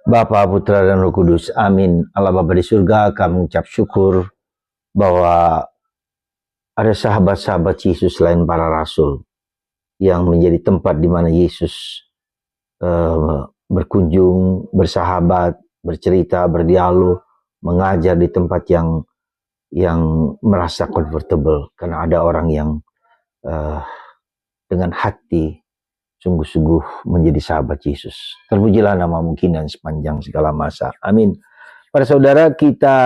Bapa, Putra, dan Roh Kudus. Amin. Allah Bapa di surga, kami mengucap syukur bahwa ada sahabat-sahabat Yesus selain para rasul yang menjadi tempat di mana Yesus berkunjung, bersahabat, bercerita, berdialog, mengajar di tempat yang merasa comfortable karena ada orang yang dengan hati sungguh-sungguh menjadi sahabat Yesus. Terpujilah namamu kini dan sepanjang segala masa. Amin. Para saudara, kita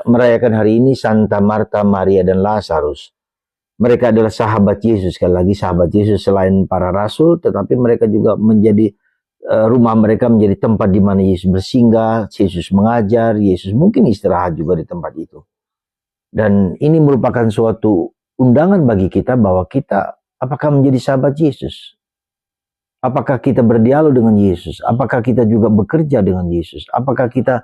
merayakan hari ini Santa Marta, Maria, dan Lazarus. Mereka adalah sahabat Yesus. Sekali lagi sahabat Yesus selain para rasul, tetapi mereka juga menjadi rumah mereka menjadi tempat di mana Yesus bersinggah, Yesus mengajar, Yesus mungkin istirahat juga di tempat itu. Dan ini merupakan suatu undangan bagi kita bahwa kita apakah menjadi sahabat Yesus? Apakah kita berdialog dengan Yesus? Apakah kita juga bekerja dengan Yesus? Apakah kita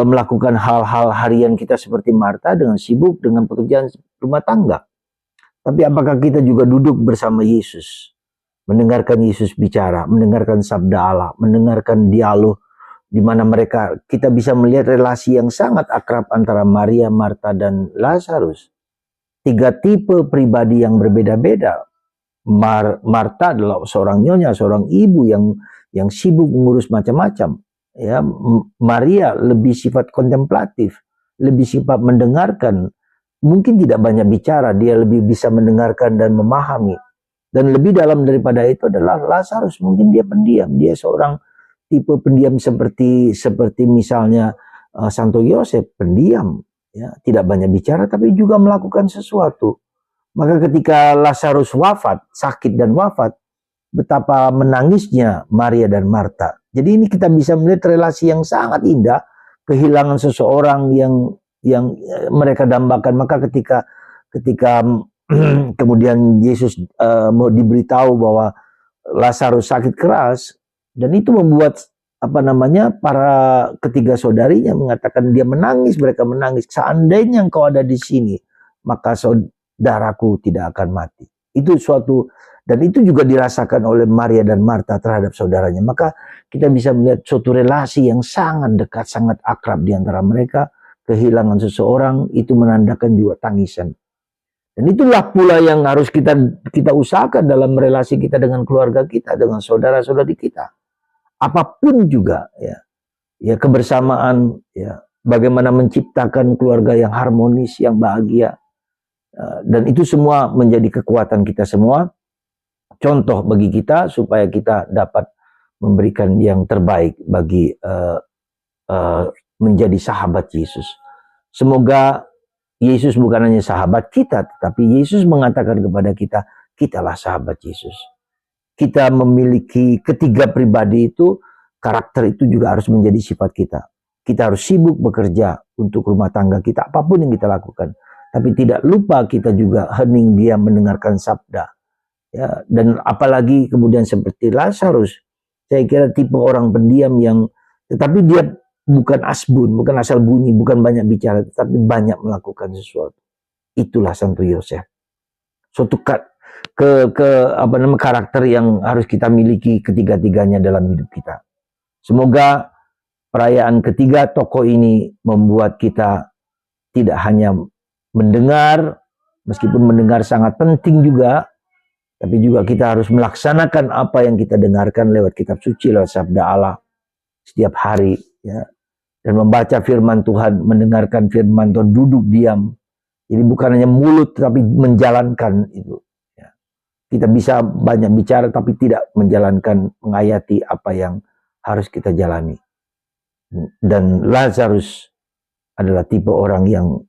melakukan hal-hal harian kita seperti Marta dengan sibuk dengan pekerjaan rumah tangga? Tapi apakah kita juga duduk bersama Yesus? Mendengarkan Yesus bicara, mendengarkan sabda Allah, mendengarkan dialog di mana kita bisa melihat relasi yang sangat akrab antara Maria, Marta, dan Lazarus. Tiga tipe pribadi yang berbeda-beda. Marta adalah seorang nyonya, seorang ibu yang sibuk mengurus macam-macam. Ya, Maria lebih sifat kontemplatif, lebih sifat mendengarkan. Mungkin tidak banyak bicara, dia lebih bisa mendengarkan dan memahami. Dan lebih dalam daripada itu adalah Lazarus, mungkin dia pendiam, dia seorang tipe pendiam seperti misalnya Santo Yosef, pendiam, ya, tidak banyak bicara tapi juga melakukan sesuatu. Maka ketika Lazarus wafat, sakit dan wafat, betapa menangisnya Maria dan Marta. Jadi ini kita bisa melihat relasi yang sangat indah, kehilangan seseorang yang mereka dambakan. Maka ketika kemudian Yesus mau diberitahu bahwa Lazarus sakit keras, dan itu membuat para ketiga saudarinya mengatakan dia menangis, mereka menangis. Seandainya engkau ada di sini, maka saudaraku tidak akan mati. Itu suatu, dan itu juga dirasakan oleh Maria dan Marta terhadap saudaranya. Maka kita bisa melihat suatu relasi yang sangat dekat, sangat akrab di antara mereka. Kehilangan seseorang itu menandakan juga tangisan. Dan itulah pula yang harus kita usahakan dalam relasi kita dengan keluarga kita, dengan saudara-saudari kita. Apapun juga, ya kebersamaan, ya bagaimana menciptakan keluarga yang harmonis, yang bahagia. Dan itu semua menjadi kekuatan kita semua, contoh bagi kita supaya kita dapat memberikan yang terbaik bagi menjadi sahabat Yesus. Semoga Yesus bukan hanya sahabat kita, tetapi Yesus mengatakan kepada kita, kitalah sahabat Yesus. Kita memiliki ketiga pribadi itu, karakter itu juga harus menjadi sifat kita. Kita harus sibuk bekerja untuk rumah tangga kita, apapun yang kita lakukan. Tapi tidak lupa kita juga hening diam mendengarkan sabda. Ya, dan apalagi kemudian seperti Lazarus, saya kira tipe orang pendiam tetapi dia bukan asbun, bukan asal bunyi, bukan banyak bicara, tetapi banyak melakukan sesuatu. Itulah Santo Yosef. Suatu karakter yang harus kita miliki ketiga-tiganya dalam hidup kita. Semoga perayaan ketiga tokoh ini membuat kita tidak hanya mendengar, meskipun mendengar sangat penting juga, tapi juga kita harus melaksanakan apa yang kita dengarkan lewat kitab suci, lewat sabda Allah setiap hari, ya. Dan membaca firman Tuhan, mendengarkan firman Tuhan, duduk diam. Jadi bukan hanya mulut, tapi menjalankan itu. Ya. Kita bisa banyak bicara, tapi tidak menjalankan, mengayati apa yang harus kita jalani. Dan Lazarus adalah tipe orang yang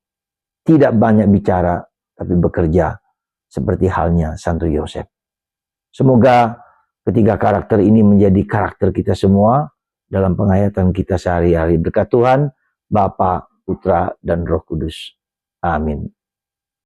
tidak banyak bicara, tapi bekerja seperti halnya Santo Yosef. Semoga ketiga karakter ini menjadi karakter kita semua dalam penghayatan kita sehari-hari. Berkat Tuhan, Bapa, Putra, dan Roh Kudus. Amin.